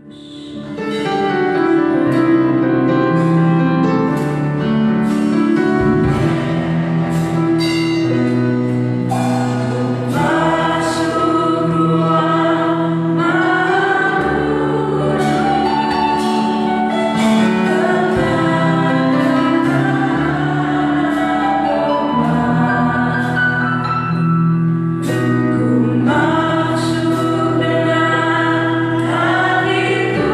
Ku masuk dengan hatiku.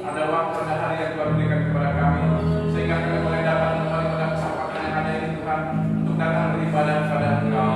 ada waktu, ada hari yang Tuhan berikan kepada kami, sehingga kami boleh datang kembali pada kesempatan yang ada ini Tuhan, untuk datang beribadah kepada Engkau.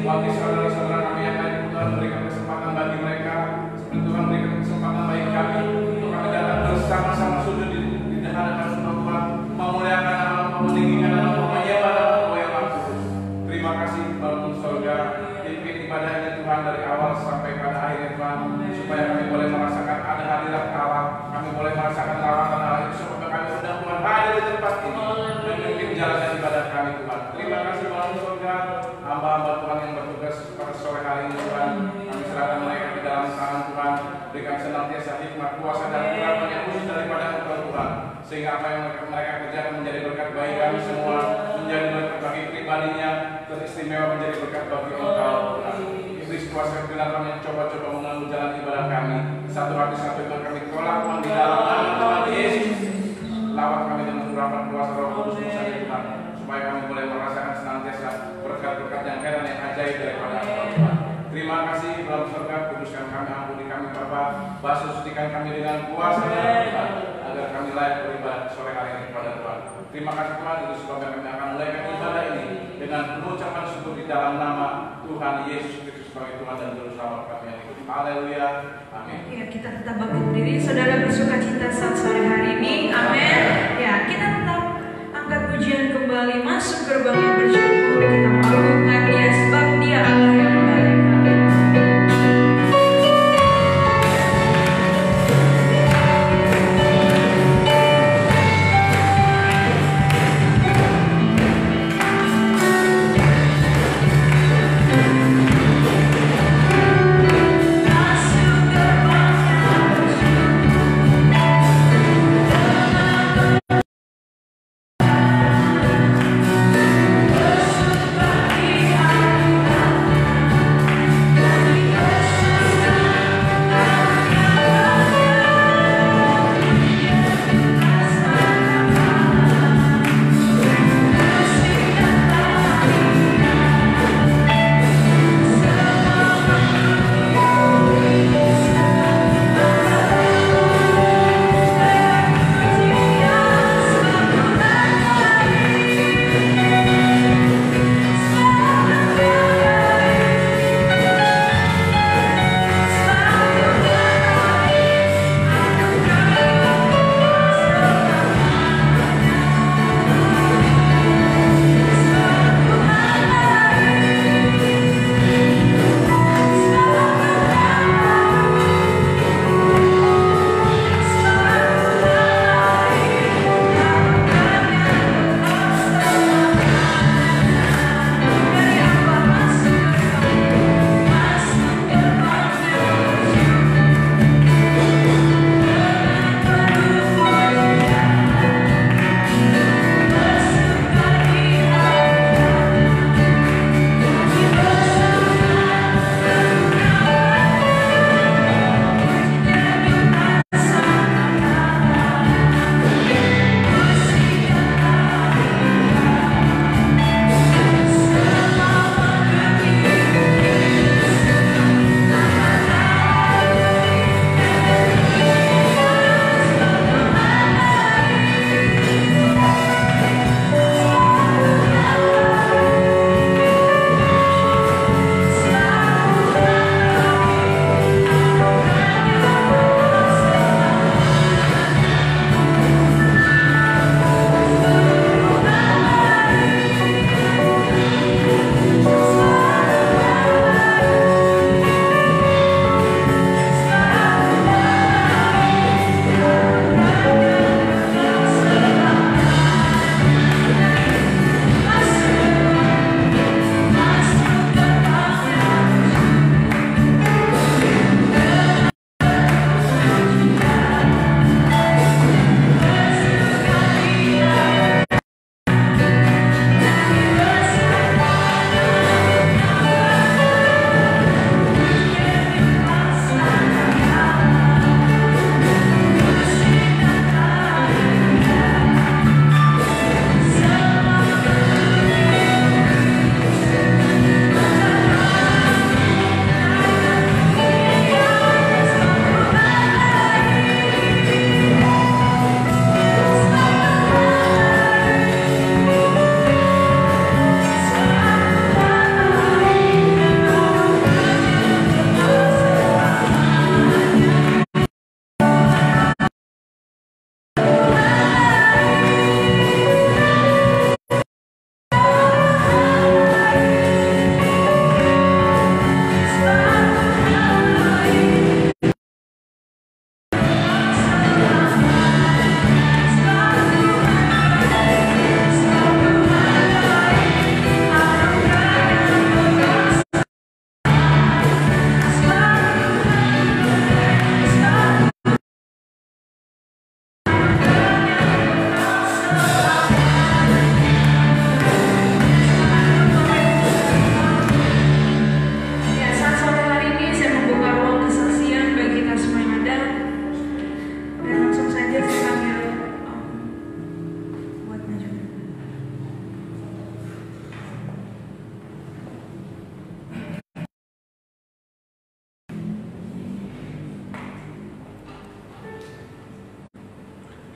Waktu saudara-saudara kami yang lain, Tuhan berikan kesempatan bagi mereka, seperti Tuhan berikan kesempatan bagi kami, untuk kami datang bersama-sama sujud di hadapan Tuhan, memuliakan nama, meninggikan nama, menyembah nama yang Maha Kudus. Terima kasih Bapa Surga, pimpin ibadah ini Tuhan dari awal sampai pada akhirnya Tuhan, supaya kami boleh merasakan ada hadirat Allah, kami boleh merasakan lawatan Allah itu, supaya kami undang Tuhan hadir di tempat ini, memimpin jalannya ibadah kami Tuhan. Terima kasih Bapa Surga, hamba-hamba Tuhan yang bertugas pada sore hari ini Tuhan, kami serahkan mereka di dalam tangan Tuhan, berikan senantiasa hikmat, kuasa dan kurapan yang khusus daripada Engkau Tuhan, sehingga apa yang mereka kerjakan menjadi berkat bagi kami semua, menjadi berkat bagi pribadinya, teristimewa menjadi berkat bagi Engkau Tuhan. Iblis kuasa kegelapan yang coba-coba mengganggu jalan ibadah kami, satu hati satu iman kami tolak Tuhan di dalam nama Tuhan Yesus. Lawan kami dengan urapan kuasa Roh Kudus saja Tuhan, supaya kami boleh merasakan senantiasa berkat-berkat yang heran yang ajaib daripada Engkau Tuhan. Terima kasih dalam surga, kuduskan kami, ampuni kami Bapa, basuh sucikan kami dengan kuasa Tuhan, agar kami layak beribadah sore hari ini kepada Tuhan. Terima kasih Tuhan, itu sebabnya kami akan mulaikan ibadah ini dengan pengucapan syukur di dalam nama Tuhan Yesus Kristus sebagai Tuhan dan Juru Selamat kami yang hidup. Haleluya, amin. Ya, kita tetap bangkit berdiri, saudara bersuka cita saat sore hari ini, amin. Ya, kita tetap angkat pujian kembali, masuk gerbang yang bersyukur, kita melakukan Dia sebab Dia Allah yang baik. Masuk gerbang yang bersyukur.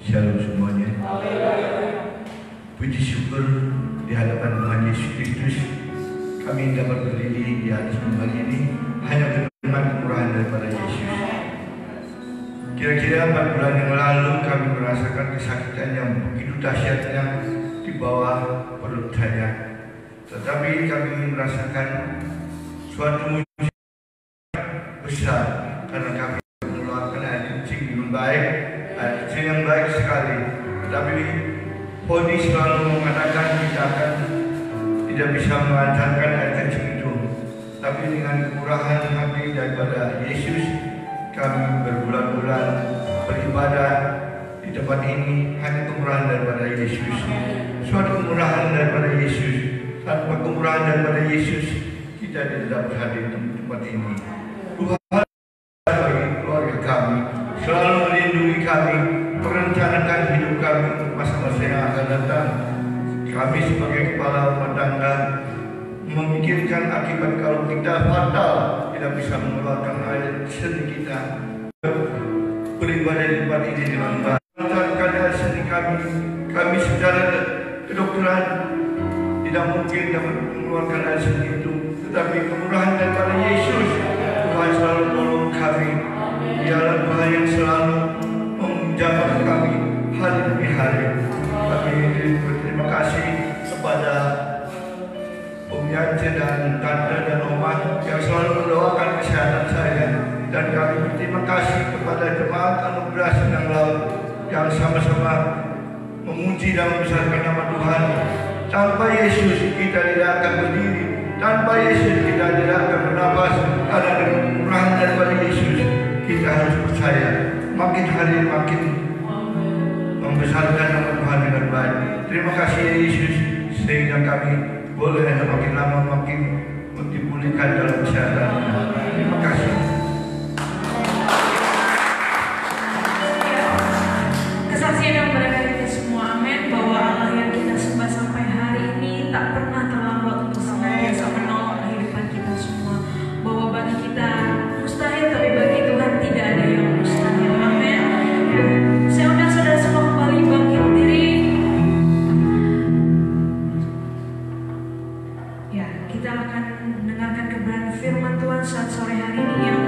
Shalom semuanya. Puji syukur di hadapan Tuhan Yesus Kristus, kami dapat berdiri di atas tempat ini hanya dengan kemurahan daripada Yesus. Kira-kira 4 bulan yang lalu kami merasakan kesakitan yang begitu dahsyatnya di bawah perut saya. Tetapi kami merasakan suatu mujizat besar karena kami mengeluarkan air kencing dengan baik, air kencing yang baik sekali. Tetapi Poni selalu mengatakan kita akan tidak bisa melancarkan air kencing itu. Tapi dengan kemurahan hati daripada Yesus, kami berbulan-bulan beribadah di tempat ini hanya kemurahan daripada Yesus. Suatu kemurahan daripada Yesus. Tanpa kemurahan daripada Yesus, kita tidak dapat hadir di tempat ini. Tuhan bagi keluarga kami, selalu melindungi kami, merencanakan hidup kami untuk masa-masa yang akan datang. Kami sebagai kepala rumah tangga memikirkan akibat kalau kita fatal, tidak bisa mengeluarkan air seni kita. Beribadah di tempat ini dengan baik. Melancarkan air seni kami secara kedokteran tidak mungkin dapat mengeluarkan air seni itu, tetapi kemurahan daripada Yesus, Tuhan selalu tolong kami. Dialah Tuhan yang selalu menjaga kami hari demi hari. Kami berterima kasih kepada Om Yance dan Tante dan Oma yang selalu mendoakan kesehatan saya, dan kami berterima kasih kepada jemaat Anugerah Sindang Laut yang sama-sama memuji dan membesarkan nama Tuhan. Tanpa Yesus kita tidak akan berdiri, tanpa Yesus kita tidak akan bernafas. Karena dengan kemurahan daripada Yesus, kita harus percaya makin hari makin membesarkan nama Tuhan dengan baik. Terima kasih Yesus, sehingga kami boleh makin lama makin dipulihkan dalam kesehatan. Terima kasih. Kesaksian yang berada kita semua, amin, bahwa Allah yang kita sembah sampai hari ini tak pernah terlambat untuk senantiasa menolong kehidupan kita semua. Bahwa bagi kita mustahil, tapi bagi Tuhan tidak ada yang mustahil, amin. Saya undang saudara semua kembali bangkit diri. Ya, kita akan mendengarkan kebenaran firman Tuhan saat sore hari ini yang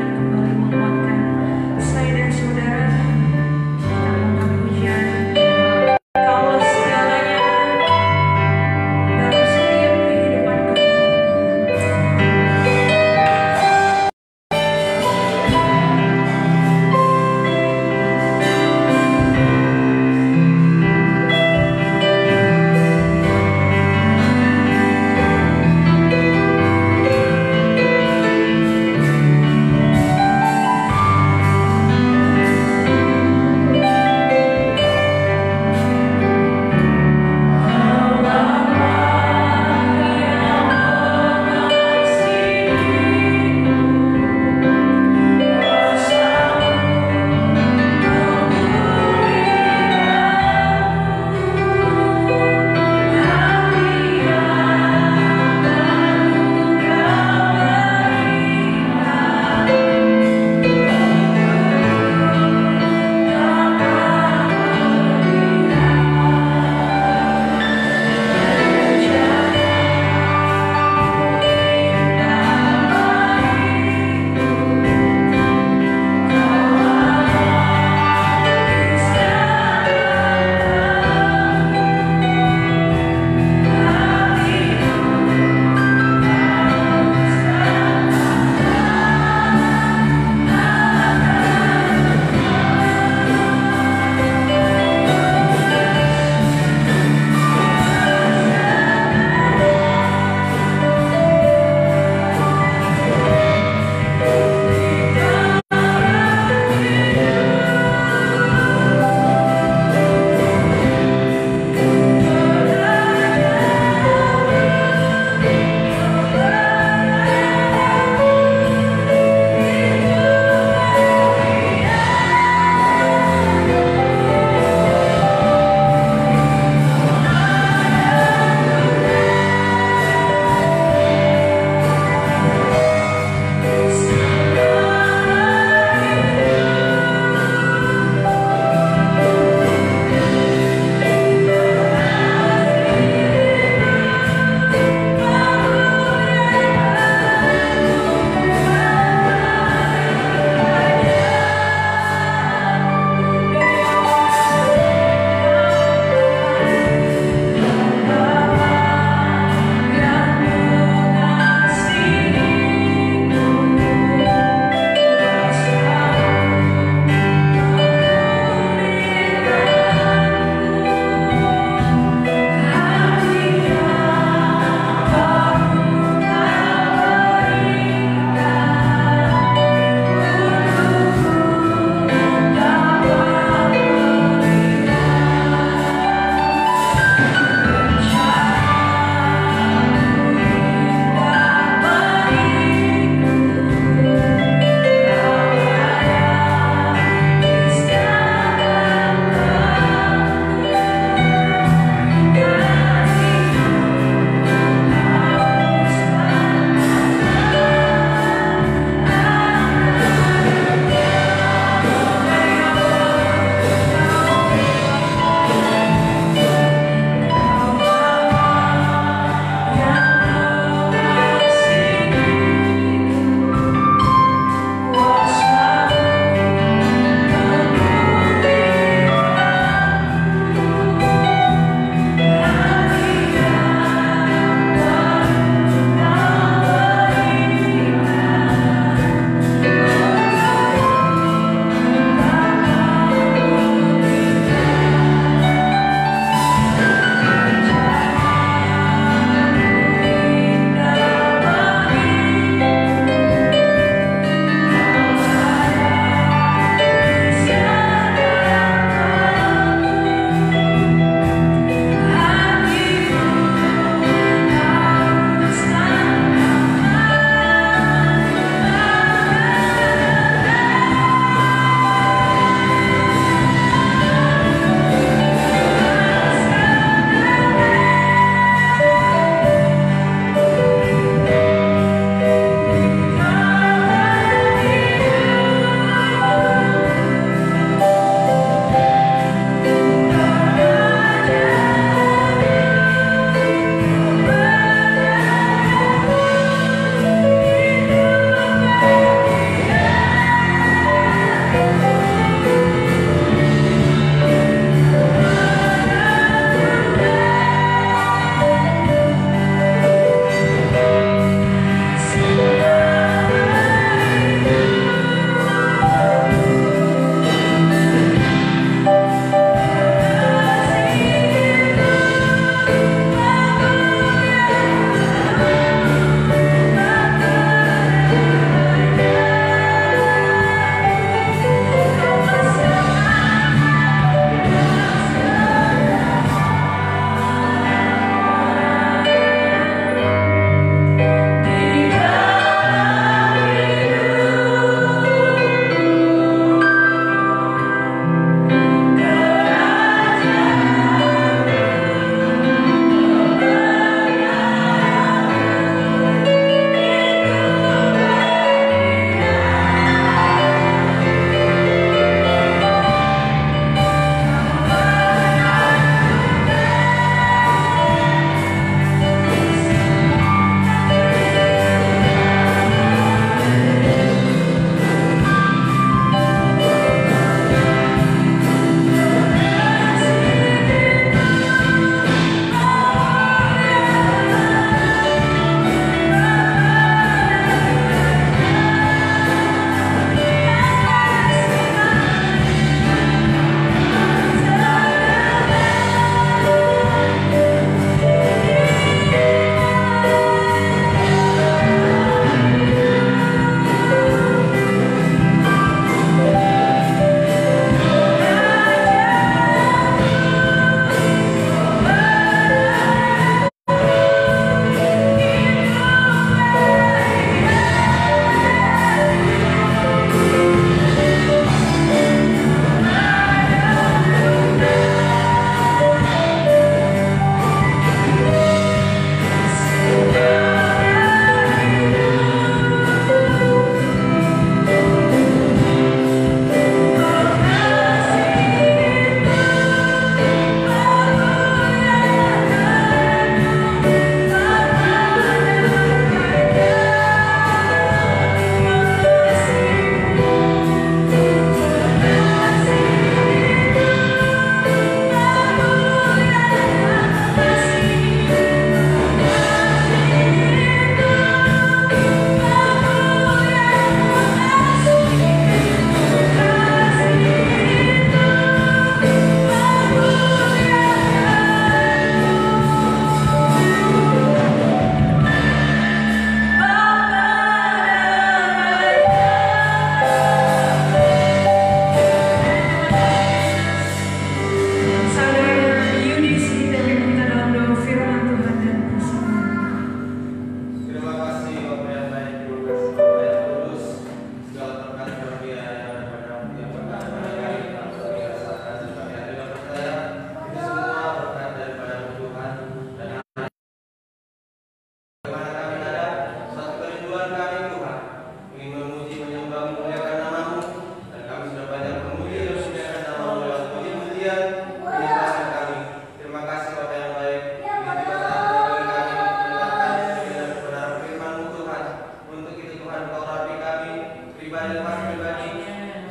menyertakan kami. Terima kasih Bapa yang baik. Tiba-tiba saat bagi kami mendengarkan dan kebenaran firman-Mu Tuhan. Untuk itu Tuhan Kau rapi kami, pribadi lepas pribadi.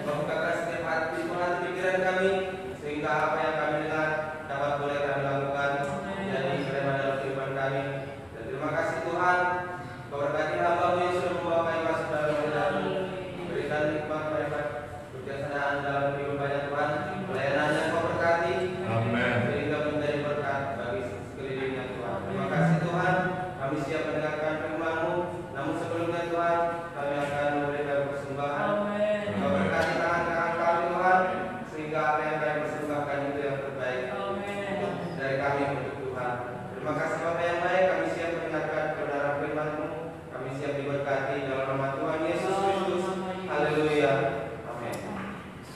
Membukakan setiap hati Tuhan pikiran kami, sehingga apa yang kami dengar dapat boleh kami lakukan menjadi firman dalam kehidupan kami. Dan terima kasih Tuhan, Kau berkati hamba-Mu yang sudah membawa kami masuk dalam kehidupan-Mu. Berikan hikmat mereka, kebijaksanaan dalam kehidupannya Tuhan, pelayanan yang Kau berkati, sehingga menjadi berkat bagi sekelilingnya Tuhan. Terima kasih Tuhan, kami siap mendengarkan firman-Mu. Namun sebelumnya Tuhan, kami akan memberikan persembahan. Kau berkati tangan-tangan kami Tuhan, sehingga apa yang kami persembahkan itu yang terbaik dari kami untuk Tuhan. Terima kasih Bapa yang baik, kami siap mendengarkan kebenaran firman-Mu. Kami siap diberkati dalam nama Tuhan Yesus Kristus. Haleluya. Amin.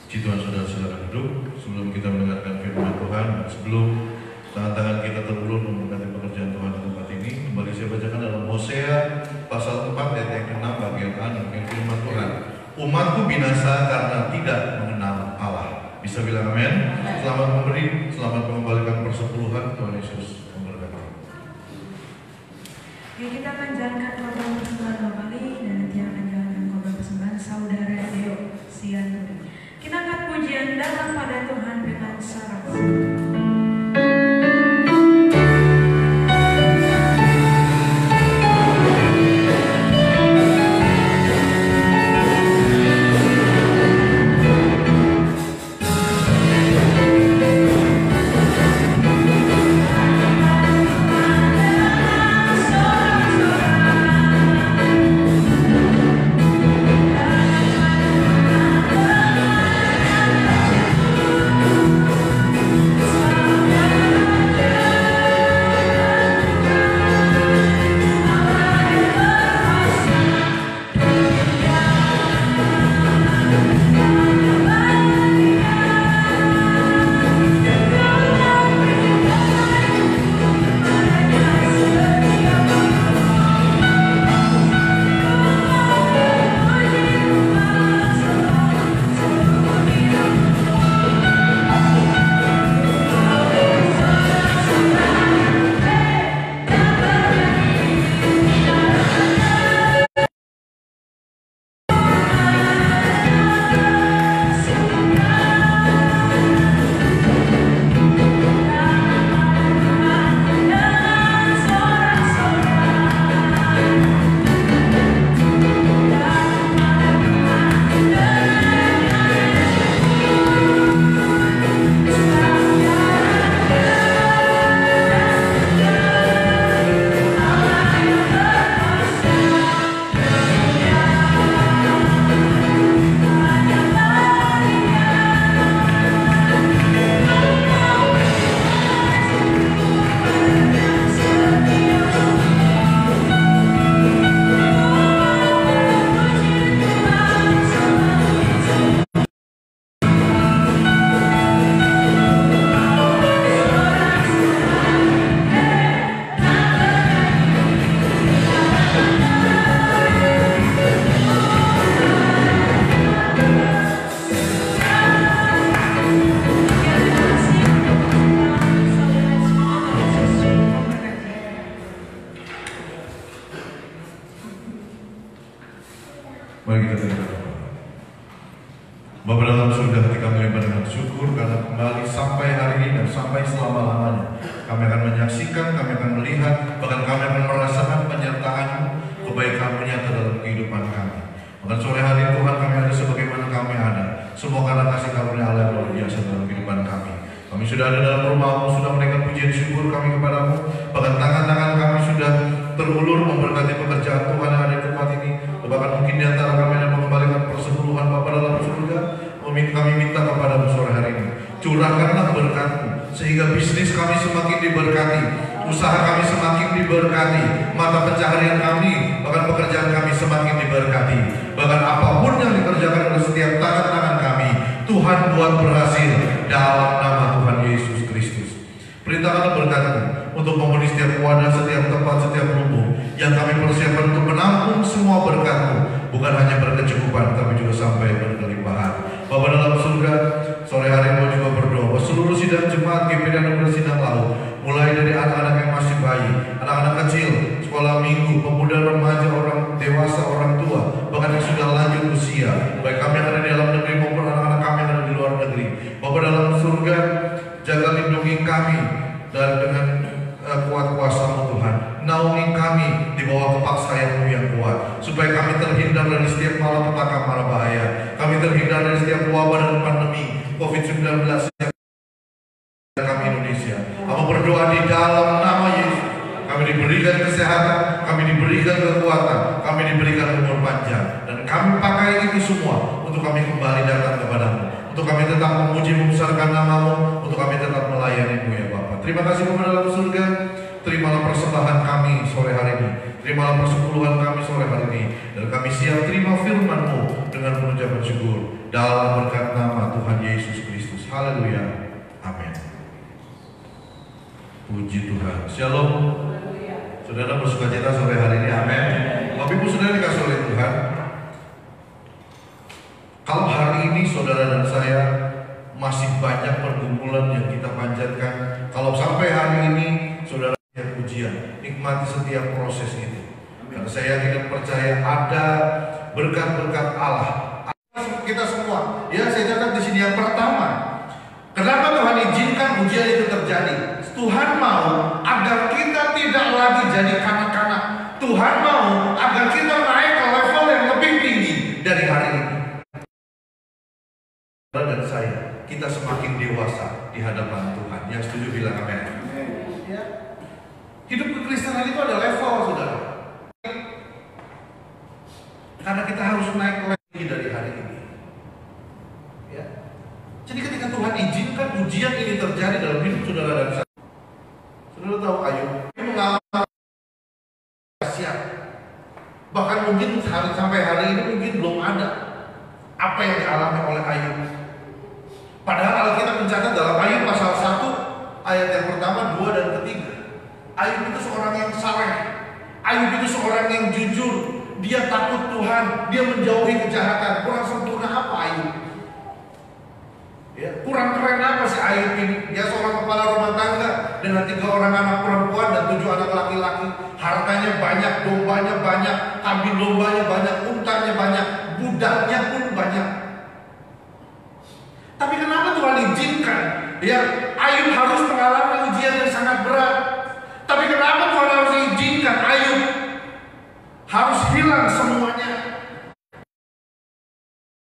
Puji Tuhan, saudara silakan duduk. Sebelum kita mendengarkan firman Tuhan, sebelum tangan-tangan kita terulur memberkati pekerjaan Tuhan di tempat ini, kembali saya bacakan dalam Hosea pasal 4 ayat yang ke-6 bagian A yang firman Tuhan. Umatku binasa karena tidak mengenal Allah. Bisa bilang amin? Selamat memberi, selamat mengembalikan persepuluhan. Tuhan Yesus memberkati. Oke, kita akan jalankan korban persembahan kembali dan nanti akan jalankan korban persembahan saudara Deo Sianturi. Kita akan pujian dalam pada Tuhan dengan syarat. Mari kita berdoa. Bapa dalam surga, hati kami limpah dengan syukur karena kembali sampai hari ini dan sampai selama-lamanya kami akan menyaksikan, kami akan melihat, bahkan kami akan merasakan penyertaan-Mu, kebaikan-Mu nyata dalam kehidupan kami. Bahkan sore hari Tuhan, kami ada sebagaimana kami ada, semua karena kasih karunia Allah yang luar biasa dalam kehidupan kami. Kami sudah ada dalam rumah-Mu, sudah menaikkan pujian syukur kami kepada-Mu, bahkan tangan-tangan kami sudah terulur memberkati pekerjaan Tuhan yang ada di tempat ini. Bahkan mungkin di antara kami yang mengembalikan persepuluhan Bapa dalam surga, kami minta kepada-Mu sore hari ini, curahkanlah berkat-Mu sehingga bisnis kami semakin diberkati, usaha kami semakin diberkati, mata pencaharian kami, bahkan pekerjaan kami semakin diberkati. Bahkan apapun yang dikerjakan oleh setiap tangan-tangan kami, Tuhan buat berhasil dalam nama Tuhan Yesus Kristus. Perintahkanlah berkat-Mu untuk memenuhi setiap wadah, setiap tempat, setiap lubung yang kami persiapkan untuk menampung semua berkat-Mu, bukan hanya berkecukupan tapi juga sampai berkelimpahan. Bapa dalam surga, sore hari Kau juga berdoa seluruh sidang jemaat GPD Anugerah Sindang Laut, mulai dari anak-anak yang masih bayi, anak-anak kecil, sekolah minggu, pemuda, remaja, orang dewasa, orang tua, bahkan yang sudah lanjut usia, baik kami yang ada di dalam negeri maupun anak-anak kami yang ada di luar negeri. Bapa dalam surga, jaga lindungi kami dan dengan kuat kuasa-Mu Tuhan, naungi kami di bawah kepak sayap-Mu yang kuat, supaya kami terhindar dari setiap malapetaka mara bahaya, kami terhindar dari setiap wabah dan pandemi COVID-19 yang kami Indonesia. Kami berdoa di dalam nama Yesus, kami diberikan kesehatan, kami diberikan kekuatan, kami diberikan umur panjang, dan kami pakai itu semua untuk kami kembali datang kepada-Mu, untuk kami tetap memuji membesarkan nama-Mu, untuk kami tetap melayani-Mu ya Bapa. Terima kasih Bapa dalam surga. Terimalah persembahan kami sore hari ini, terimalah persepuluhan kami sore hari ini, dan kami siap terima firman-Mu dengan pengucapan syukur dalam berkat nama Tuhan Yesus Kristus. Haleluya, amin. Puji Tuhan. Shalom. Saudara bersukacita sore hari ini, amin. Bapak Ibu Saudara dikasih oleh Tuhan, kalau hari ini saudara dan saya masih banyak pergumulan yang kita panjatkan, kalau sampai hari ini saudara pujian, nikmati setiap proses itu. Karena saya yakin dan percaya ada berkat-berkat Allah. Kita semua, ya saya catat di sini yang pertama. Kenapa Tuhan izinkan ujian itu terjadi? Tuhan mau agar kita tidak lagi jadi kanak-kanak. Tuhan mau agar kita naik ke level yang lebih tinggi dari hari ini. Dan saya, kita semakin dewasa di hadapan Tuhan. Yang setuju bilang amin. Ya. Hidup kekristenan itu ada level, saudara. Karena kita harus naik lagi dari hari ini. Ya. Jadi ketika Tuhan izinkan ujian ini terjadi dalam hidup saudara dan saya, saudara tahu Ayub mengalami siap. Bahkan mungkin sampai hari ini mungkin belum ada apa yang dialami oleh Ayub. Padahal Alkitab mencatat dalam Ayub pasal 1 ayat yang pertama, 2 dan ketiga. Ayub itu seorang yang saleh. Ayub itu seorang yang jujur. Dia takut Tuhan. Dia menjauhi kejahatan. Kurang sempurna apa Ayub? Ya, kurang keren apa sih Ayub ini? Dia seorang kepala rumah tangga dengan 3 orang anak perempuan dan 7 anak laki-laki. Hartanya banyak, dombanya banyak, kambing dombanya banyak, untanya banyak, budaknya pun banyak. Tapi kenapa Tuhan izinkan? Ya, Ayub harus mengalami ujian yang sangat berat. Tapi kenapa Tuhan harus izinkan Ayub harus hilang semuanya?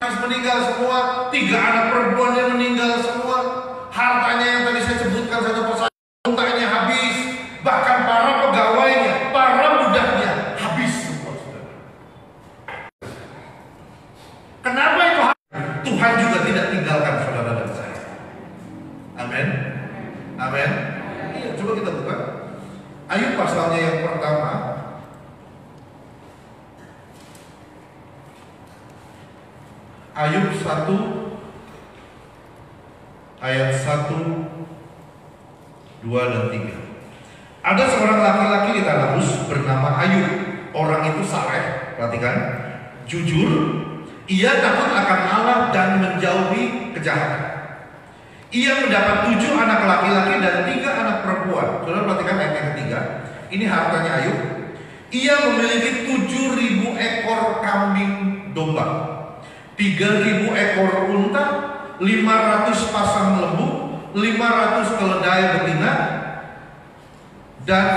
Harus meninggal semua, 3 anak perempuannya meninggal semua, hartanya yang tadi saya sebutkan satu persatu, untanya habis, bahkan para pegawainya, para budaknya habis semua. Kenapa itu? Tuhan juga tidak tinggalkan saudara dan saya. Amin. Amin. Iya, coba kita buka Ayub pasalnya yang pertama. Ayub 1 ayat 1, 2 dan 3. Ada seorang laki-laki di tanah Uz bernama Ayub. Orang itu saleh, perhatikan, jujur, ia takut akan Allah dan menjauhi kejahatan. Ia mendapat 7 anak laki-laki dan 3 anak perempuan. Saudara perhatikan ayat yang ketiga. Ini hartanya Ayub. Ia memiliki 7.000 ekor kambing domba, 3.000 ekor unta, 500 pasang lembu, 500 keledai betina, dan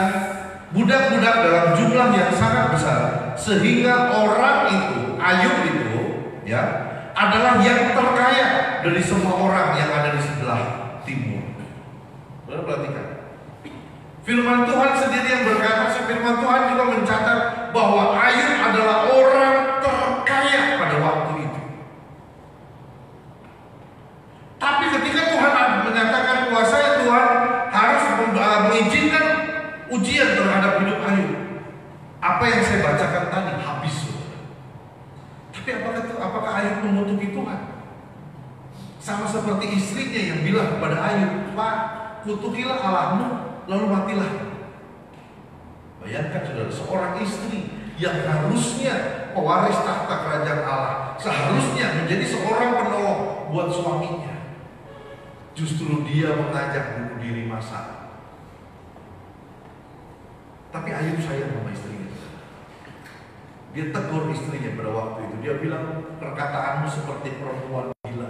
budak-budak dalam jumlah yang sangat besar, sehingga orang itu, Ayub itu, ya, adalah yang terkaya dari semua orang yang ada di sebelah timur. Saudara perhatikan, firman Tuhan sendiri yang berkata, firman Tuhan juga mencatat bahwa Ayub adalah orang terkaya pada waktu itu. Tapi ketika Tuhan menyatakan kuasa, Tuhan harus mengizinkan ujian terhadap hidup Ayub. Apa yang saya bacakan tadi habis. Tapi apakah Ayub mengutuki Tuhan? Sama seperti istrinya yang bilang kepada Ayub, Pak, kutukilah Allahmu, lalu matilah. Bayangkan saudara, seorang istri yang harusnya pewaris tahta kerajaan Allah, seharusnya menjadi seorang penolong buat suaminya. Justru dia mengajak bunuh diri massal. Tapi Ayub sayang sama istrinya. Dia tegur istrinya pada waktu itu. Dia bilang, perkataanmu seperti perempuan gila.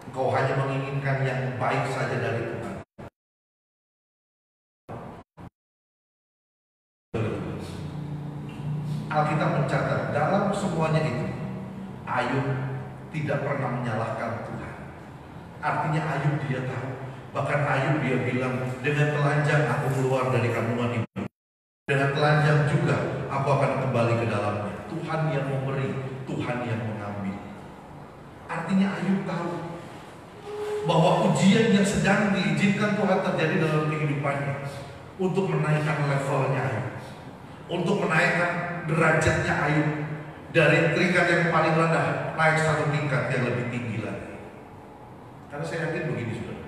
Engkau hanya menginginkan yang baik saja dari Tuhan. Alkitab mencatat dalam semuanya itu, Ayub tidak pernah menyalahkan Tuhan. Artinya Ayub dia tahu. Bahkan Ayub dia bilang, dengan telanjang aku keluar dari kandungan ibu. Dengan telanjang juga aku akan kembali ke dalamnya. Tuhan yang memberi, Tuhan yang mengambil. Artinya Ayub tahu bahwa ujian yang sedang diizinkan Tuhan terjadi dalam kehidupannya untuk menaikkan levelnya Ayub, untuk menaikkan derajatnya Ayub dari tingkat yang paling rendah naik satu tingkat yang lebih tinggi lagi. Karena saya yakin begini saudara,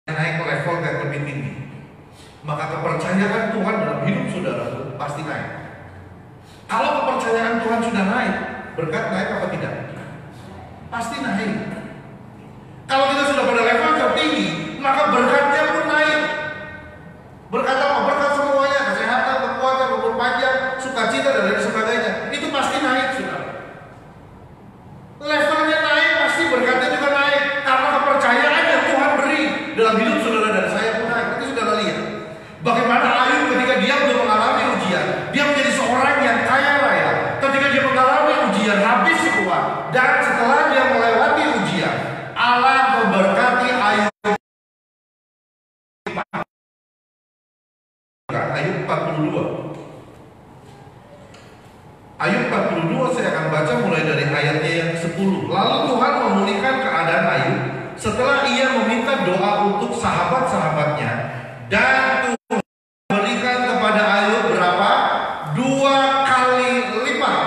naik level yang lebih tinggi, maka kepercayaan Tuhan dalam hidup saudara pasti naik. Kalau kepercayaan Tuhan sudah naik, berkat naik apa tidak? Pasti naik. Kalau kita sudah pada level tertinggi, maka berkatnya pun naik. Berkat apa? Berkat semuanya, kesehatan, kekuatan, umur panjang, sukacita dan lain sebagainya. Itu pasti naik, saudara. Levelnya naik, pasti berkatnya juga naik. Karena kepercayaan yang Tuhan beri dalam hidup saudara dan saya pun naik. Itu saudara lihat bagaimana Ayub ketika dia belum mengalami ujian, dia menjadi seorang yang kaya raya. Ketika dia mengalami ujian, habis semua. Dan setelah dia melewati ujian, Allah memberkati Ayub. Ayub 42. Ayub 42 saya akan baca mulai dari ayatnya yang ke-10. Lalu Tuhan memulihkan keadaan Ayub setelah ia meminta doa untuk sahabat-sahabatnya, dan Tuhan memberikan kepada Ayub berapa? 2 kali lipat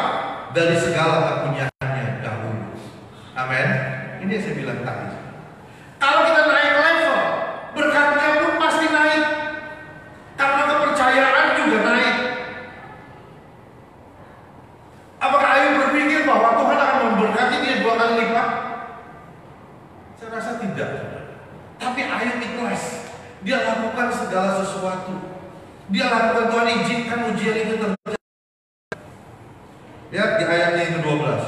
dari segala kepunyaannya dahulu. Amin. Ini yang saya bilang tadi. Kalau kita naik level, berkatnya pun pasti naik. Karena kepercayaan juga naik. Apakah Ayub berpikir bahwa Tuhan akan memberkati dia 2 kali lipat? Saya rasa tidak. Tapi Ayub ikhlas. Dia lakukan segala sesuatu. Dia lakukan, Tuhan izinkan ujian itu terjadi. Lihat di ayatnya yang ke-12.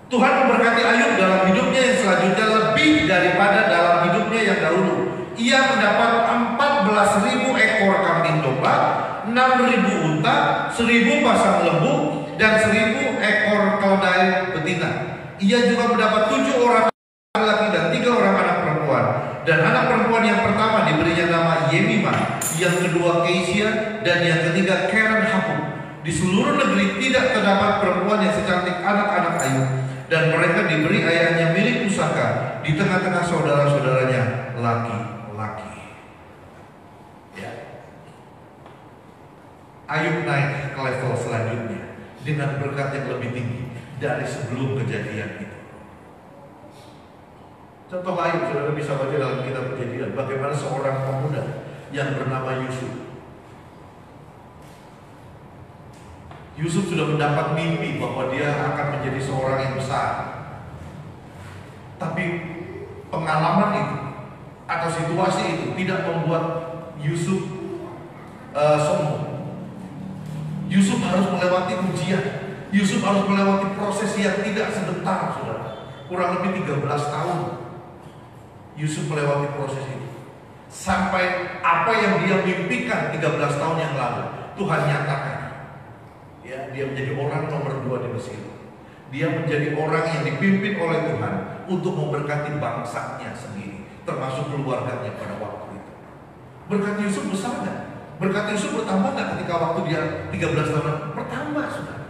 Tuhan memberkati Ayub dalam hidupnya yang selanjutnya lebih daripada dalam hidupnya yang dahulu. Ia mendapat 14.000 ekor kambing domba, 6.000 unta, 1.000 pasang lembu, dan 1.000 ekor keledai betina. Ia juga mendapat 7 orang laki dan 3 orang anak perempuan. Dan anak perempuan yang pertama diberinya nama Yemimah, yang kedua Keisia, dan yang ketiga Keren Hapuk. Di seluruh negeri tidak terdapat perempuan yang secantik anak-anak Ayub, dan mereka diberi ayahnya milik pusaka di tengah-tengah saudara-saudaranya laki-laki. Ya. Ayub naik ke level selanjutnya dengan berkat yang lebih tinggi dari sebelum kejadian itu. Contoh lain saudara bisa baca dalam kitab Kejadian, bagaimana seorang pemuda yang bernama Yusuf. Yusuf sudah mendapat mimpi bahwa dia akan menjadi seorang yang besar. Tapi pengalaman itu atau situasi itu tidak membuat Yusuf sombong. Yusuf harus melewati ujian. Yusuf harus melewati proses yang tidak sebentar, saudara. Kurang lebih 13 tahun Yusuf melewati proses itu. Sampai apa yang dia mimpikan 13 tahun yang lalu, Tuhan nyatakan. Ya, dia menjadi orang nomor 2 di Mesir. Dia menjadi orang yang dipimpin oleh Tuhan untuk memberkati bangsanya sendiri, termasuk keluarganya pada waktu itu. Berkat Yusuf besar nggak? Berkat Yusuf bertambah nggak ketika waktu dia 13 tahun? Bertambah, saudara.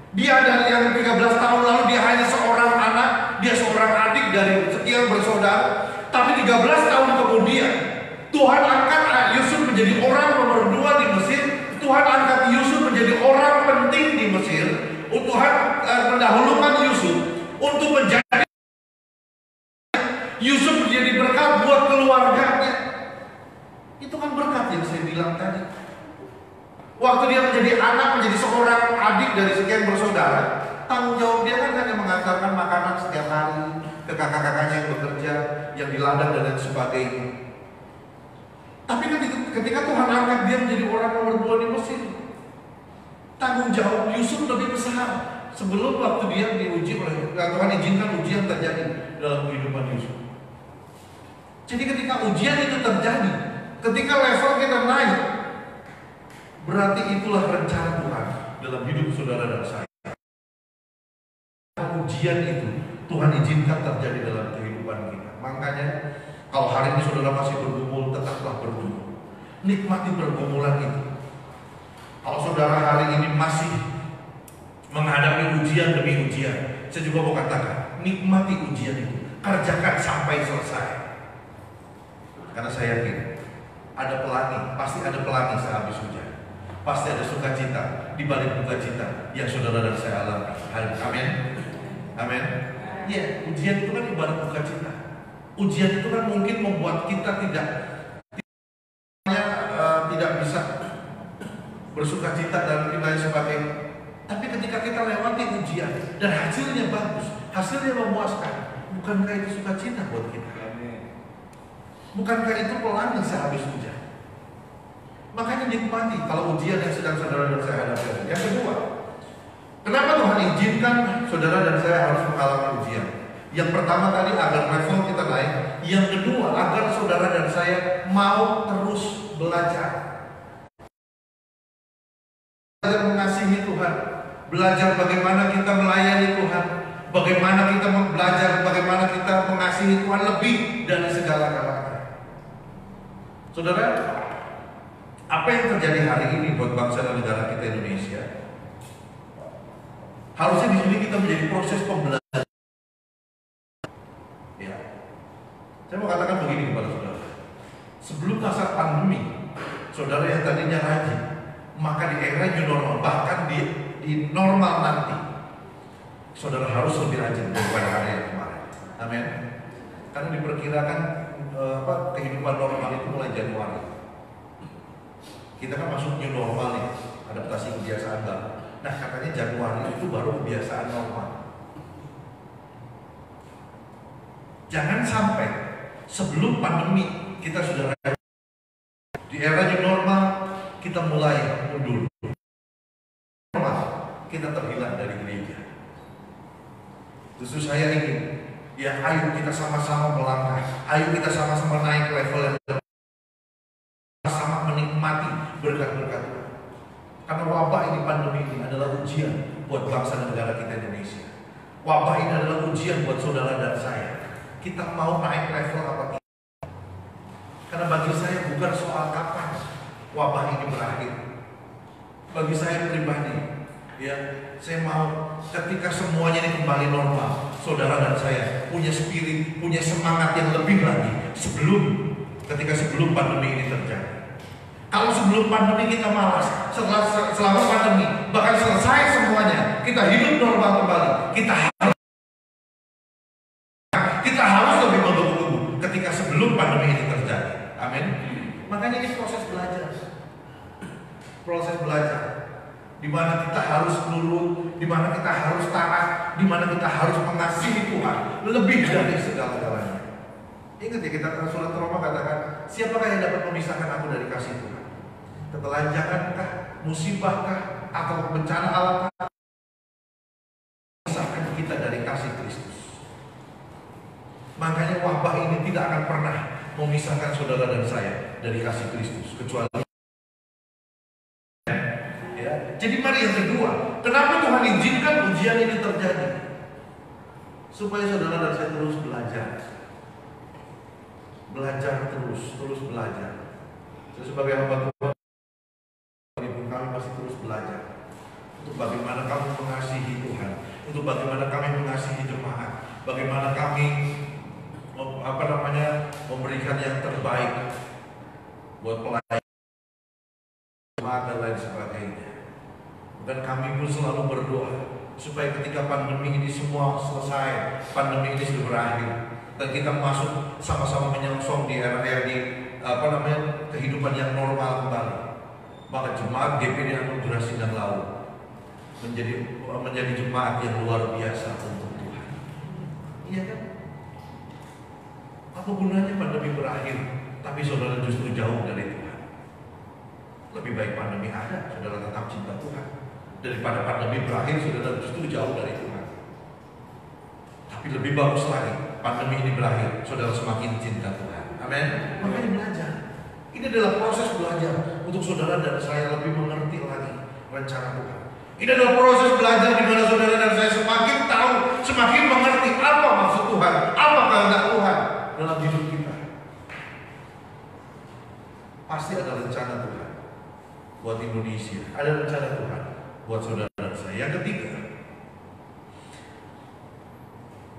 Dia dari yang 13 tahun lalu dia hanya seorang anak, dia seorang adik dari sekian bersaudara. Tapi 13 tahun kemudian Tuhan angkat Yusuf menjadi orang nomor 2 di Mesir. Tuhan angkat Yusuf menjadi orang penting di Mesir. Tuhan mendahulukan Yusuf untuk menjadi Yusuf menjadi berkat buat keluarganya. Itu kan berkat yang saya bilang tadi. Waktu dia menjadi anak, menjadi seorang adik dari sekian bersaudara, Tanggung jawab dia kan hanya mengantarkan makanan setiap hari ke kakak-kakaknya yang bekerja, yang di ladang dan lain sebagainya. Tapi ketika Tuhan angkat dia menjadi orang nomor 2 di Mesir, tanggung jawab Yusuf lebih besar. Sebelum waktu dia diuji oleh Tuhan, izinkan ujian terjadi dalam kehidupan Yusuf. Jadi ketika ujian itu terjadi, ketika level kita naik, berarti itulah rencana Tuhan dalam hidup saudara dan saya. Ujian itu Tuhan izinkan terjadi dalam kehidupan kita. Makanya kalau hari ini saudara masih bergumul, tetaplah bergumul. Nikmati pergumulan itu. Kalau saudara hari ini masih menghadapi ujian demi ujian, saya juga mau katakan, nikmati ujian itu. Kerjakan sampai selesai. Karena saya yakin ada pelangi, pasti ada pelangi sehabis hujan. Pasti ada sukacita di balik sukacita yang saudara dan saya alami. Amin. Amin. Ya, ujian itu kan ibarat sukacita. Ujian itu kan mungkin membuat kita tidak bisa bersukacita dan lain sebagainya. Tapi ketika kita lewati ujian dan hasilnya bagus, hasilnya memuaskan, bukankah itu sukacita buat kita? Bukankah itu pelangi sehabis hujan? Makanya nikmati kalau ujian yang sedang saudara dan saya hadapi. Yang kedua, kenapa Tuhan izinkan saudara dan saya harus mengalami ujian? Yang pertama tadi agar level kita naik. Yang kedua agar saudara dan saya mau terus belajar. Belajar mengasihi Tuhan, belajar bagaimana kita melayani Tuhan, bagaimana kita belajar bagaimana kita mengasihi Tuhan lebih dari segala-galanya. Saudara, apa yang terjadi hari ini buat bangsa dan negara kita Indonesia? Harusnya di sini kita menjadi proses pembelajaran. Ya, saya mau katakan begini kepada saudara. Sebelum masa pandemi, saudara yang tadinya rajin, maka di era new normal, bahkan di normal nanti, saudara harus lebih rajin daripada hari yang kemarin. Amin. Karena diperkirakan kehidupan normal itu mulai Januari. Kita kan masuk new normal nih, adaptasi kebiasaan baru. Nah, katanya Januari itu baru kebiasaan normal. Jangan sampai sebelum pandemi kita sudah di era new normal kita mulai mundur. Normal kita terhilang dari gereja. Justru saya ingin, ya ayo kita sama-sama melangkah, ayo kita sama-sama naik level yang sama menikmati berkat-berkat Tuhan. Karena wabah ini, pandemi ini adalah ujian buat bangsa dan negara kita Indonesia. Wabah ini adalah ujian buat saudara dan saya. Kita mau naik level apa tidak? Karena bagi saya bukan soal kapan wabah ini berakhir. Bagi saya pribadi, ya, saya mau ketika semuanya ini kembali normal, saudara dan saya punya spirit, punya semangat yang lebih lagi ketika sebelum pandemi ini terjadi. Kalau sebelum pandemi kita malas, selama pandemi, bahkan selesai semuanya, kita hidup normal kembali. Kita harus lebih menggebu-gebu ketika sebelum pandemi ini terjadi. Amin. Makanya ini proses belajar. Proses belajar. Di mana kita harus nurut, di mana kita harus taat, di mana kita harus mengasihi Tuhan lebih dari segala-galanya. Ingat ya, kita surat Roma katakan, siapakah yang dapat memisahkan aku dari kasih Tuhan? Ketelanjangankah, musibahkah, atau bencana alamkah? Memisahkan kita dari kasih Kristus. Makanya wabah ini tidak akan pernah memisahkan saudara dan saya dari kasih Kristus, kecuali ya. Jadi mari yang kedua, kenapa Tuhan izinkan ujian ini terjadi? Supaya saudara dan saya terus belajar. Belajar terus belajar. Saya sebagai hamba Tuhan, kami masih terus belajar untuk bagaimana kami mengasihi Tuhan, untuk bagaimana kami mengasihi jemaat, bagaimana kami memberikan yang terbaik buat pelayan jemaat dan lain sebagainya. Dan kami pun selalu berdoa supaya ketika pandemi ini semua selesai, pandemi ini sudah berakhir, dan kita masuk sama-sama menyongsong di era kehidupan yang normal kembali. Maka jemaat GPD Anugerah Sindang Laut menjadi jemaat yang luar biasa untuk Tuhan. Iya kan? Apa gunanya pandemi berakhir, tapi saudara justru jauh dari Tuhan? Lebih baik pandemi ada, saudara tetap cinta Tuhan, daripada pandemi berakhir, saudara justru jauh dari Tuhan. Tapi lebih bagus lagi, pandemi ini berakhir, saudara semakin cinta Tuhan. Amin. Makanya belajar. Ini adalah proses belajar untuk saudara dan saya lebih mengerti lagi rencana Tuhan. Ini adalah proses belajar di mana saudara dan saya semakin tahu, semakin mengerti apa maksud Tuhan, apa kehendak Tuhan dalam hidup kita. Pasti ada rencana Tuhan buat Indonesia, ada rencana Tuhan buat saudara dan saya. Yang ketiga,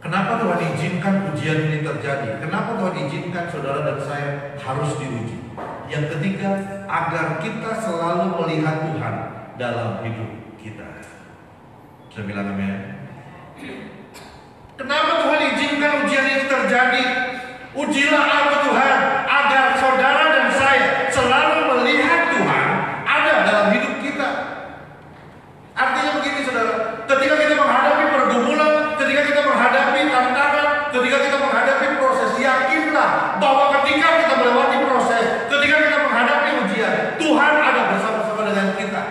kenapa Tuhan izinkan ujian ini terjadi? Kenapa Tuhan izinkan saudara dan saya harus diuji? Yang ketiga, agar kita selalu melihat Tuhan dalam hidup kita. Saya bilang amin. Kenapa Tuhan izinkan ujian ini terjadi? Ujilah aku Tuhan, agar saudara dan saya selalu melihat Tuhan ada dalam hidup kita. Artinya begini saudara, ketika kita menghadapi pergumulan, ketika kita menghadapi tantangan, ketika kita menghadapi proses, yakinlah bahwa ketika kita melewati proses, ketika kita menghadapi ujian, Tuhan ada bersama-sama dengan kita.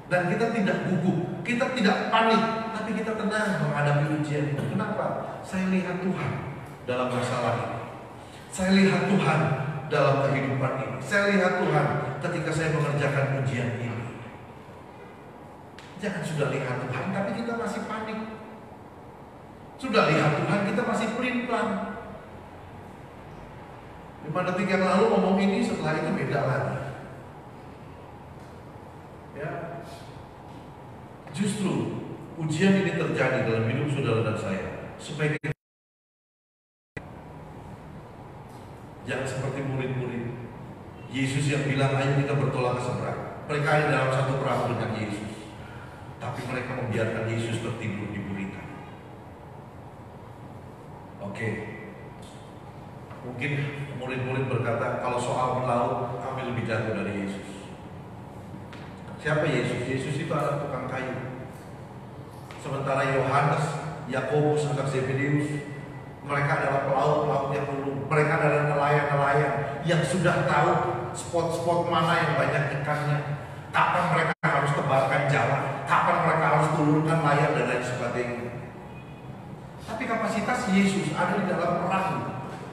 Dan kita tidak gugup, kita tidak panik, tapi kita tenang menghadapi ujian itu. Kenapa? Saya lihat Tuhan dalam masalah ini. Saya lihat Tuhan dalam kehidupan ini. Saya lihat Tuhan ketika saya mengerjakan ujian ini. Jangan sudah lihat Tuhan, tapi kita masih panik. Sudah lihat Tuhan, kita masih pelin-pelan. 5 detik yang lalu ngomong ini, setelah itu beda lagi. Ya, justru ujian ini terjadi dalam hidup saudara dan saya supaya kita jangan seperti murid-murid Yesus yang bilang ayo kita bertolak ke seberang. Mereka ada dalam satu perahu dengan Yesus, tapi mereka membiarkan Yesus tertidur di buritan. Oke. Mungkin murid-murid berkata, kalau soal melaut kami lebih jago dari Yesus. Siapa Yesus? Yesus itu anak tukang kayu. Sementara Yohanes, Yakobus, anak Zebedeus, mereka adalah pelaut-pelaut yang dulu. Mereka adalah nelayan-nelayan yang sudah tahu spot-spot mana yang banyak ikannya, kapan mereka harus tebarkan jala, kapan mereka harus turunkan layar dan lain sebagainya. Tapi kapasitas Yesus ada di dalam perahu.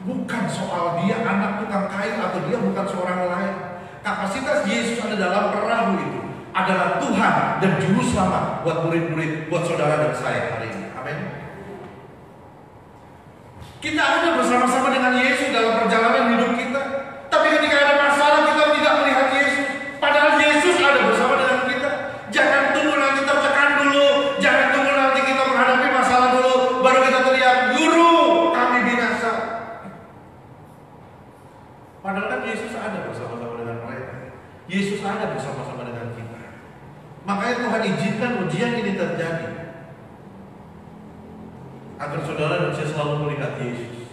Bukan soal dia anak tukang kayu atau dia bukan seorang nelayan. Kapasitas Yesus ada dalam perahu itu adalah Tuhan dan Juru Selamat buat murid-murid, buat saudara dan saya hari ini. Amin. Kita ada bersama-sama dengan Yesus dalam perjalanan hidup kita. Tapi ketika ada masalah kita tidak melihat Yesus. Padahal Yesus ada bersama dengan kita. Jangan tunggu nanti tertekan dulu. Jangan tunggu nanti kita menghadapi masalah dulu baru kita teriak, "Guru, kami binasa." Padahal kan Yesus ada bersama-sama dengan mereka. Yesus ada bersama-sama dengan kita. Makanya Tuhan izinkan ujian ini terjadi agar saudara dan saya selalu melihat Yesus.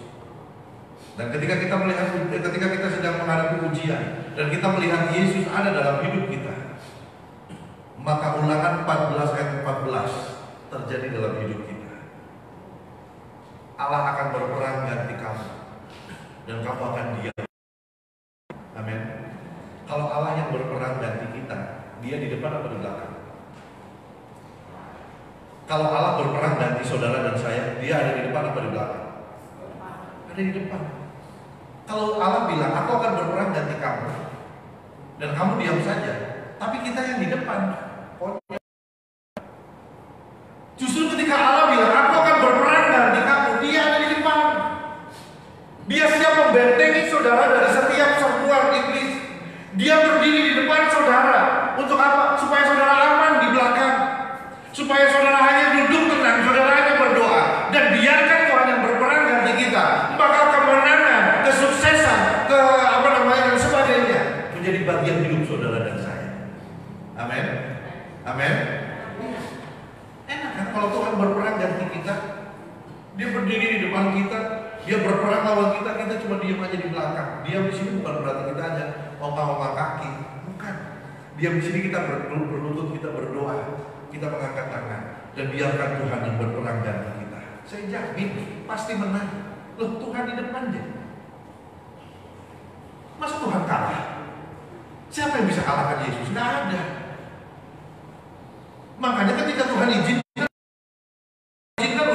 Dan ketika kita sedang menghadapi ujian dan kita melihat Yesus ada dalam hidup kita, maka Ulangan 14 ayat 14 terjadi dalam hidup kita. Allah akan berperang ganti kamu dan kamu akan diam. Amin. Kalau Allah yang berperang ganti kita, dia di depan atau di belakang? Kalau Allah berperang ganti saudara dan saya, dia ada di depan atau di belakang? Ada di depan. Kalau Allah bilang, aku akan berperang ganti kamu, dan kamu diam saja, tapi kita yang di depan. Justru ketika Allah bilang, aku akan berperang ganti kamu, dia ada di depan. Dia siap membentengi saudara dari setiap serbuan iblis. Dia berdiri di depan saudara. Untuk apa? Supaya saudara aman di belakang. Supaya saudara hanya duduk tenang, saudara hanya berdoa. Dan biarkan Tuhan yang berperang ganti kita. Maka kemenangan, kesuksesan, dan sebagainya menjadi bagian hidup saudara dan saya. Amin. Amin. Enak kan kalau Tuhan berperang ganti kita. Dia berdiri di depan kita. Dia berperang lawan kita, kita cuma diam aja di belakang. Diam di sini bukan berarti kita hanya ongkang-ongkang kaki, bukan. Diam di sini kita berlutut, kita berdoa. kita mengangkat tangan dan biarkan Tuhan yang berperang ganti kita. Saya jamin pasti menang. Loh, Tuhan di depan dia. Masa Tuhan kalah? Siapa yang bisa kalahkan Yesus? Nggak ada. Makanya ketika Tuhan izinkan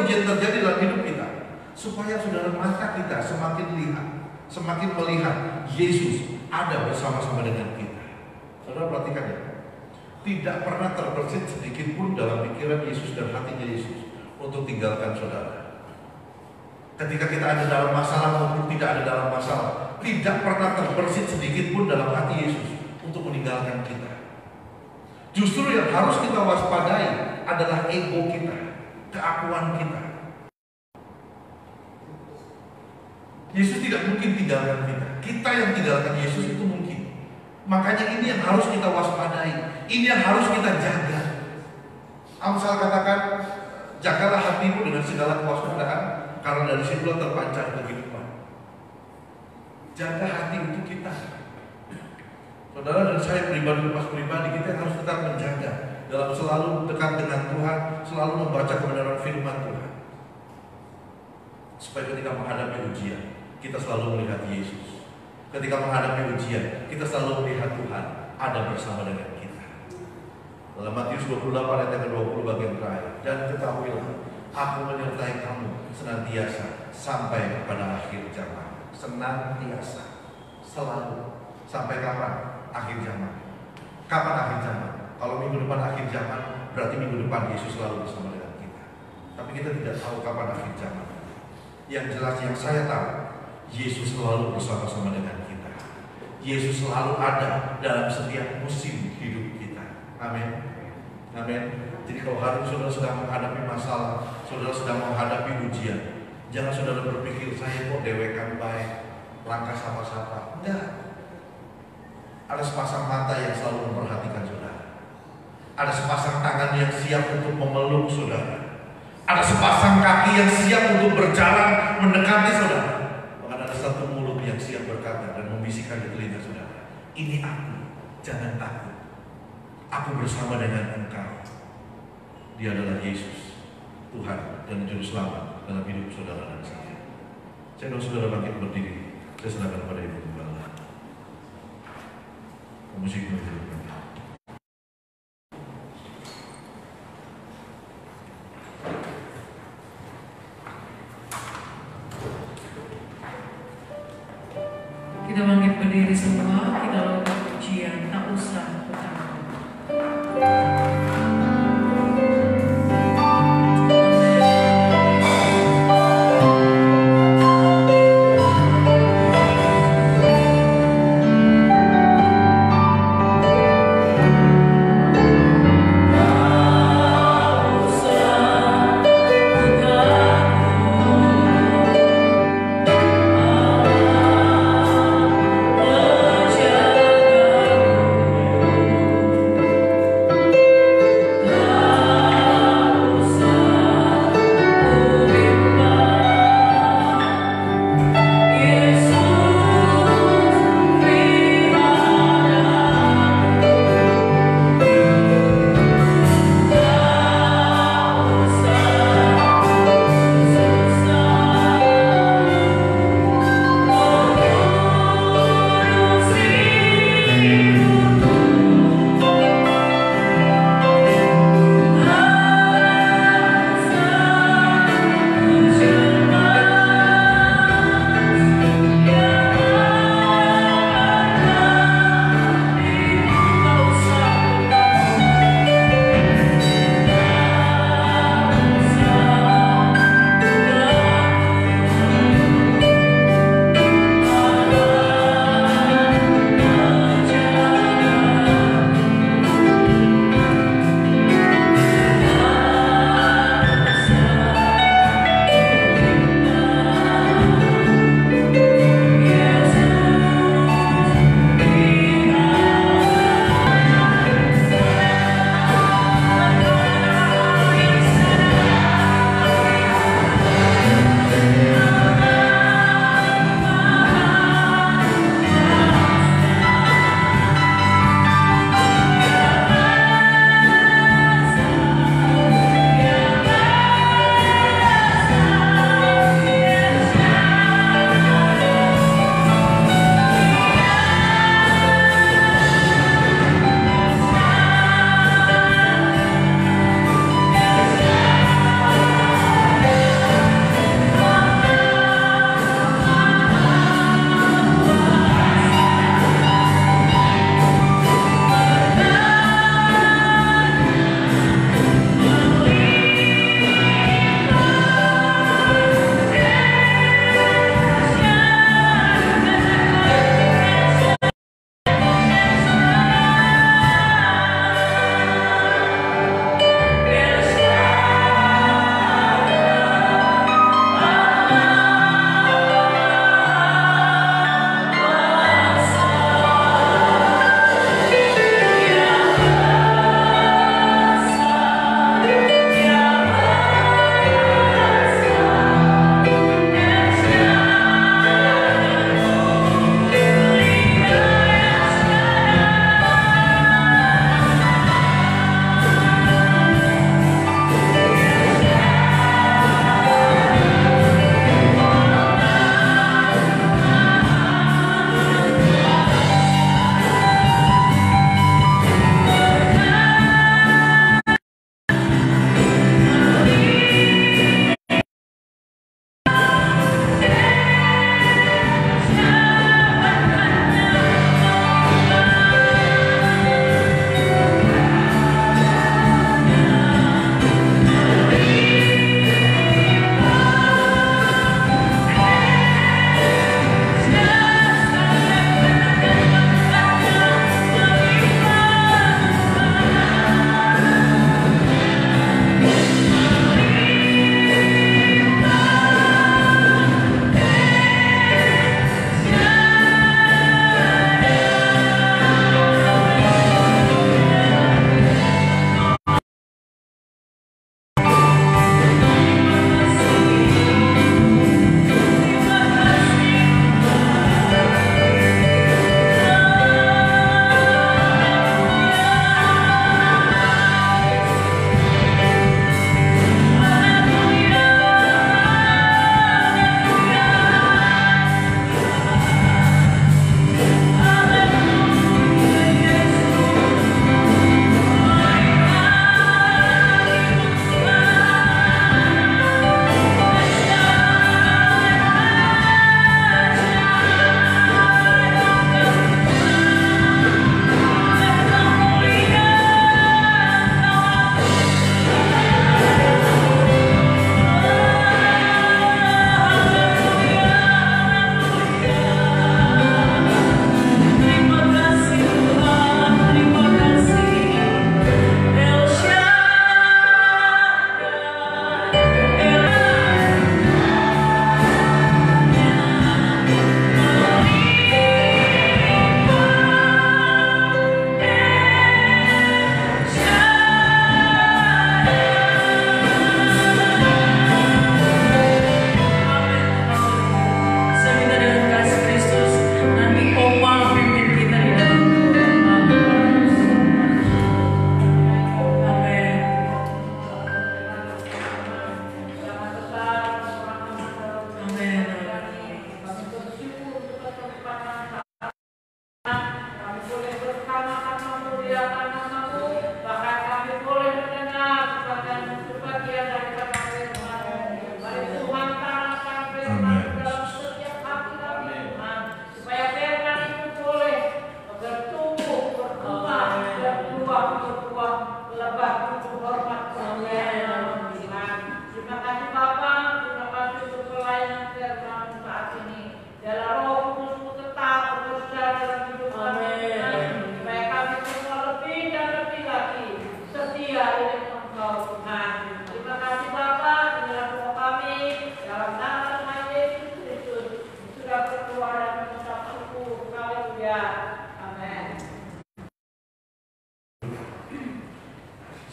ujian terjadi dalam hidup kita, supaya saudara mata kita semakin melihat Yesus ada bersama-sama dengan kita. Saudara perhatikan ya, tidak pernah terbersit sedikit pun dalam pikiran Yesus dan hatinya Yesus untuk tinggalkan saudara. Ketika kita ada dalam masalah maupun tidak ada dalam masalah, tidak pernah terbersit sedikit pun dalam hati Yesus untuk meninggalkan kita. Justru yang harus kita waspadai adalah ego kita, keakuan kita. Yesus tidak mungkin tinggalkan kita. Kita yang tinggalkan Yesus itu mungkin. Makanya ini yang harus kita waspadai. Ini yang harus kita jaga. Amsal katakan, jagalah hatimu dengan segala kewaspadaan, karena dari situlah terpancar kehidupan. Jaga hati untuk kita. Saudara dan saya pribadi, kita yang harus tetap menjaga dalam selalu dekat dengan Tuhan, selalu membaca kebenaran firman Tuhan. Supaya ketika menghadapi ujian, kita selalu melihat Yesus. Ketika menghadapi ujian, kita selalu melihat Tuhan ada bersama dengan kita. Dalam Matius 28 ayat 20 bagian terakhir, dan ketahuilah, aku menyertai kamu senantiasa sampai kepada akhir zaman. Senantiasa, selalu. Sampai kapan? Akhir zaman. Kapan akhir zaman? Kalau minggu depan akhir zaman, berarti minggu depan Yesus selalu bersama dengan kita. Tapi kita tidak tahu kapan akhir zaman. Yang jelas yang saya tahu, Yesus selalu bersama-sama dengan kita. Yesus selalu ada dalam setiap musim hidup kita. Amin. Amin. Jadi kalau hari ini saudara sedang menghadapi masalah, saudara sedang menghadapi ujian, jangan saudara berpikir saya kok dewekan baik, langkah sama-sama. Enggak. Ada sepasang mata yang selalu memperhatikan saudara. Ada sepasang tangan yang siap untuk memeluk saudara. Ada sepasang kaki yang siap untuk berjalan mendekati saudara. Bahkan ada satu mulut yang siap berkata dan membisikkan di telinga saudara, ini aku, jangan takut. Aku bersama dengan engkau. Dia adalah Yesus, Tuhan dan Juru Selamat dalam hidup saudara dan saya. Saya ingin saudara bangkit berdiri. Saya serahkan kepada Ibu Gembala. Musik dulu. Kita bangkit berdiri semua, kita lakukan pujian, tak usah bertakwa. Oh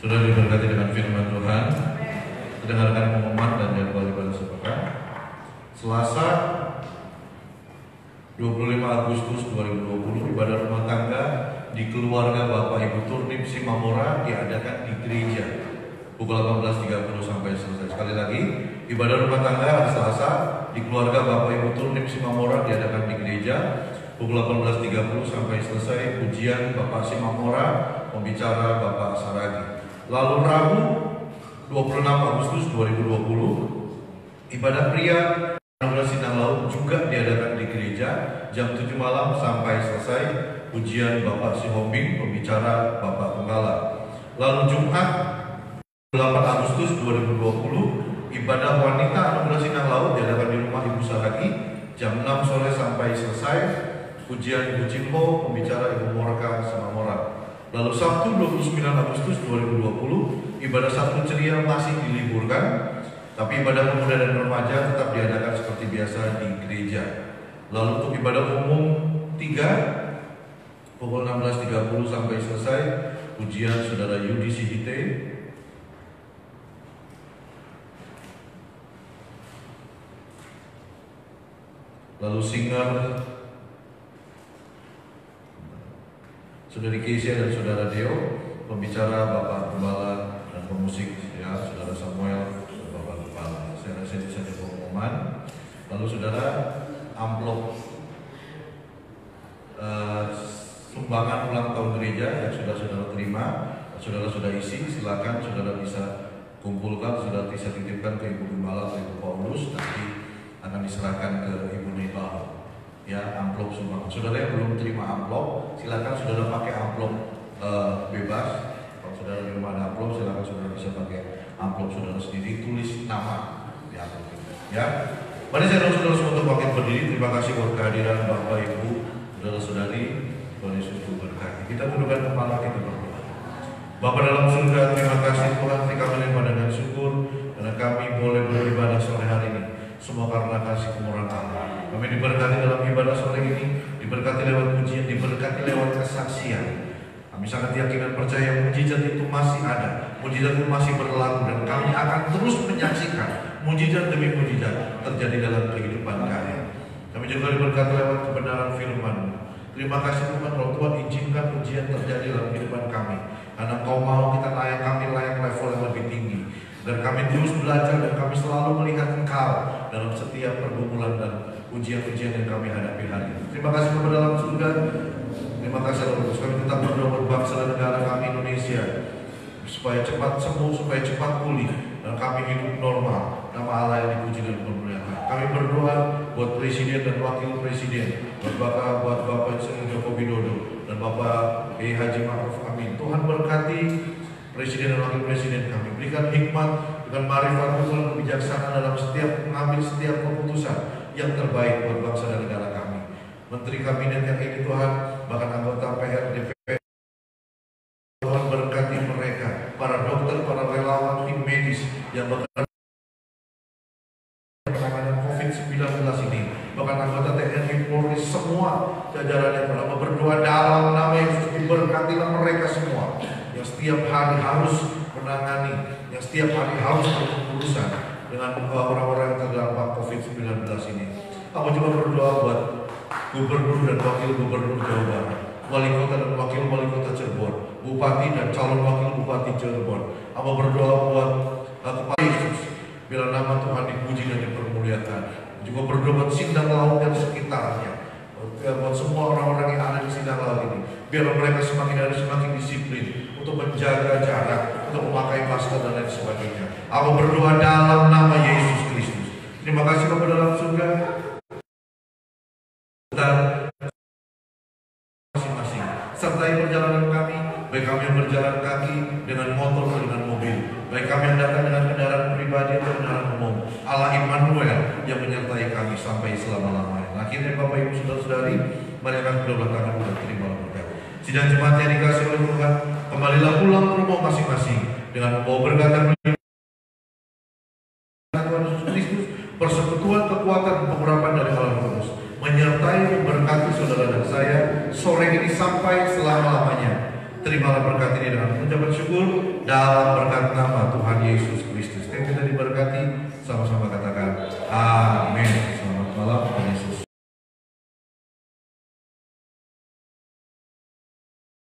Sudah diberkati dengan firman Tuhan. Dengarkan pengumuman dan jadwal ibadah sepekan. Selasa 25 Agustus 2020 ibadah rumah tangga di keluarga Bapak Ibu Turnip Simamora diadakan di gereja pukul 18.30 sampai selesai. Sekali lagi, ibadah rumah tangga hari Selasa di keluarga Bapak Ibu Turnip Simamora diadakan di gereja pukul 18.30 sampai selesai. Pujian Bapak Simamora, pembicara Bapak Saragi. Lalu Rabu 26 Agustus 2020 ibadah pria Anugerah Sindang Laut juga diadakan di gereja jam 7 malam sampai selesai. Pujian Bapak Sihombing, pembicara Bapak Penggala. Lalu Jumat 8 Agustus 2020 ibadah wanita Anugerah Sindang Laut diadakan di rumah Ibu Saragi jam 6 sore sampai selesai. Pujian Ibu Cimpo, pembicara Ibu Morka Samamora. Lalu Sabtu 29 Agustus 2020 ibadah Sabtu ceria masih diliburkan, tapi ibadah pemuda dan remaja tetap diadakan seperti biasa di gereja. Lalu untuk ibadah umum 3 pukul 16.30 sampai selesai. Pujian Saudara Yudi Sihite. Lalu singer Saudari Keisha dan Saudara Deo, pembicara Bapak Gembala dan pemusik ya Saudara Samuel dan Bapak Gembala. Saya rasa itu saja pengumuman. Lalu Saudara, amplop sumbangan ulang tahun gereja yang sudah Saudara terima, Saudara sudah isi, silakan Saudara bisa kumpulkan, Saudara bisa titipkan ke Ibu Gembala atau Ibu Paulus, nanti akan diserahkan ke Ibu Nebal. Ya, amplop sumbangan. Saudara yang belum terima amplop, silakan Saudara pakai amplop bebas. Kalau Saudara di rumah ada amplop, silakan Saudara bisa pakai amplop Saudara sendiri, tulis nama di amplop itu. Ya, mari saya undang Saudara semua untuk bangkit berdiri. Terima kasih buat kehadiran Bapak Ibu, Saudara-saudari. Tuhan Yesus memberkati. Kita tundukkan kepala, kita berdoa. Bapa dalam surga, terima kasih Tuhan, kami limpah dengan syukur karena kami boleh beribadah sore hari ini. Semua karena kasih kemurahan Allah. Kami diberkati dalam ibadah sore ini, diberkati lewat pujian, diberkati lewat kesaksian. Kami sangat yakin dan percaya mujizat itu masih ada, mujizat itu masih berlaku, dan kami akan terus menyaksikan mujizat demi mujizat terjadi dalam kehidupan kami. Kami juga diberkati lewat kebenaran firman. Terima kasih Tuhan, kalau Tuhan izinkan ujian terjadi dalam kehidupan kami, karena Kau mau kita kami layak level yang lebih tinggi. Dan kami terus belajar dan kami selalu melihat Engkau dalam setiap pergumulan dan ujian-ujian yang kami hadapi hari ini. Terima kasih kepada dalam surga. Terima kasih Roh Kudus. Kami tetap berdoa buat bangsa dan negara kami Indonesia supaya cepat sembuh, supaya cepat pulih, dan kami hidup normal. Nama Allah yang dipuji dan dimuliakan. Kami berdoa buat Presiden dan Wakil Presiden, buat Bapak Insinyur Joko Widodo dan Bapak Haji Ma'ruf Amin. Tuhan berkati Presiden dan Wakil Presiden kami, berikan hikmat dengan marifat dan kebijaksanaan dalam setiap mengambil setiap keputusan yang terbaik buat bangsa dan negara kami. Menteri Kabinet yang ini Tuhan, bahkan anggota PR, DPR, Tuhan berkati mereka, para dokter, para relawan, tim medis yang bekerja penanganan COVID-19 ini, bahkan anggota TNI, Polri, semua jajarannya telah berdoa dalam nama Yesus, diberkatilah mereka semua yang setiap hari harus menangani, yang setiap hari harus berurusan dengan orang-orang yang terdampak COVID-19 ini. Aku juga berdoa buat Gubernur dan Wakil Gubernur Jawa Barat, Wali Kota dan Wakil Wali Kota Cirebon, Bupati dan calon Wakil Bupati Cirebon. Aku berdoa buat Kepala Yesus, bila nama Tuhan dipuji dan dipermuliakan. Juga berdoa buat Sindang Laut dan sekitarnya, buat semua orang-orang yang ada di Sindang Laut ini, biar mereka semakin hari semakin disiplin untuk menjaga jarak, untuk memakai masker dan lain sebagainya. Aku berdoa dalam nama Yesus Kristus. Terima kasih kepada dalam surga. Masing-masing sertai perjalanan kami, baik kami yang berjalan kaki dengan motor atau dengan mobil, baik kami yang datang dengan kendaraan pribadi atau kendaraan umum. Allah Immanuel yang menyertai kami sampai selama-lamanya. Akhirnya Bapak Ibu Saudara-saudari, mari kami kedua tangan dan terima berkat. Sidang jemaat yang dikasih oleh Tuhan, kembalilah pulang ke rumah masing-masing dengan membawa berkat dan Tuhan Yesus Kristus, persekutuan kekuatan dan pengurapan dari Allah Kudus menyertai memberkati saudara dan saya sore ini sampai selama-lamanya. Terimalah berkat ini dengan ucapan syukur dalam berkat nama Tuhan Yesus Kristus. Yang kita